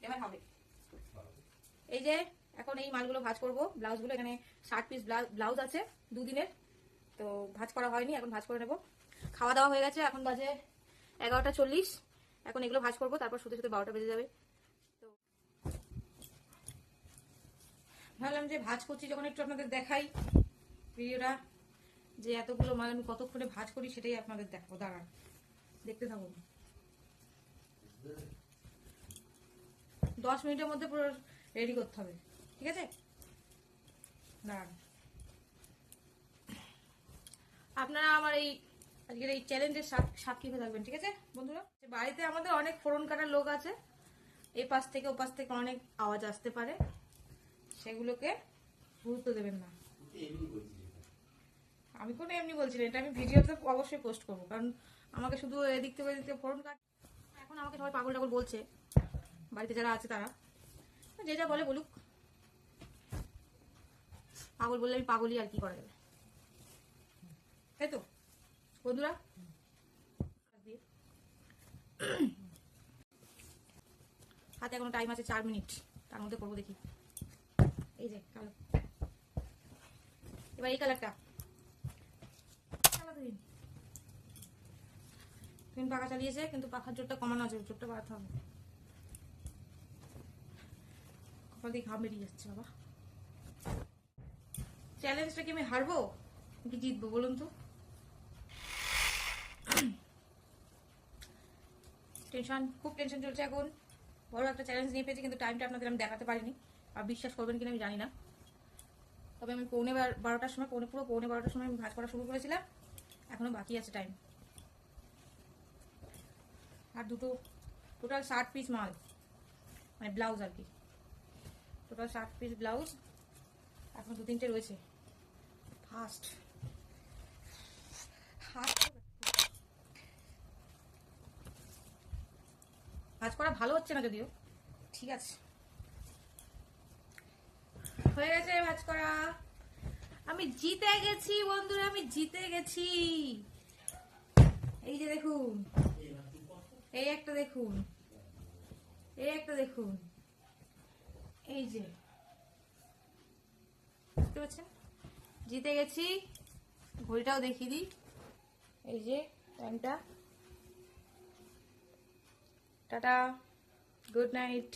এবার হবে। এই যে এখন এই মালগুলো ভাঁজ করবো, ব্লাউজগুলো এখানে 60 পিস ব্লাউজ আছে দুদিনের, তো ভাঁজ করা হয়নি, এখন ভাঁজ করে নেবো। খাওয়া দাওয়া হয়ে গেছে, এখন বাজে 11টা 40। এখন এগুলো ভাঁজ করবো, তারপর শুতে শুতে 12টা বেজে যাবে। তো ভাবলাম যে ভাঁজ করছি যখন একটু আপনাদের দেখাই ভিডিওটা, যে এতগুলো মাল আমি কতক্ষণে ভাঁজ করি সেটাই আপনাদের দেখাবো। দাঁড়ান, দেখতে থাকুন। 10 মিনিটের মধ্যে পুরো রেডি করতে হবে, ঠিক আছে? দাঁড়ান, আপনারা আমার এই আজকের এই চ্যালেঞ্জের সাক্ষী হয়ে থাকবেন, ঠিক আছে বন্ধুরা? বাড়িতে আমাদের অনেক ফোড়ন কাটার লোক আছে, এই পাশ থেকে ও পাশ থেকে অনেক আওয়াজ আসতে পারে, সেগুলোকে গুরুত্ব দেবেন না। আমি কোনো এমনি বলছি না, এটা আমি ভিডিওতে অবশ্যই পোস্ট করবো, কারণ আমাকে শুধু এদিক থেকে ফোড়ন কাট। এখন আমাকে সবাই পাগল টাগল বলছে, বাড়িতে যারা আছে তারা, যে যা বলে বলুক, পাগল বললে আমি পাগলই, আর কি করা যাবে, তাই তো বন্ধুরা? হাতে এখনো টাইম আছে 4 মিনিট, তার মধ্যে করবো দেখি। এই যে কালো, এবার এই কালারটা তুমি পাখা চালিয়েছে, কিন্তু পাখার জোরটা কমানো আছে, জোরটা বাড়াতে হবে। কপাল দিয়ে ঘাম বেরিয়ে যাচ্ছে বাবা। চ্যালেঞ্জটা কি আমি হারবো কি জিতবো বলুন তো? খুব টেনশন চলছে এখন। বড় একটা চ্যালেঞ্জ নিয়ে পেয়েছি, কিন্তু টাইমটা আপনাদের আমি দেখাতে পারিনি, আর বিশ্বাস করবেন কিনা আমি জানি না। তবে আমি পুরো 12টার সময় আমি ভাঁজ করা শুরু করেছিলাম, এখনো বাকি আছে টাইম। আর দুটো, টোটাল 60 পিস মাল, মানে ব্লাউজ আর কি, টোটাল 60 পিস ব্লাউজ, এখন 2-3টে রয়েছে। ফার্স্ট ভাঁজ করা ভালো হচ্ছে না যদিও, ঠিক আছে। হয়ে গেছে ভাঁজ করা, আমি জিতে গেছি বন্ধুরা, আমি জিতে গেছি। এই যে দেখুন, এই একটা দেখুন, এই একটা দেখুন, এই যে দেখতে পাচ্ছেন, জিতে গেছি। ঘড়িটাও দেখিয়ে দিই, এই যে টাইমটা। Tata, good night.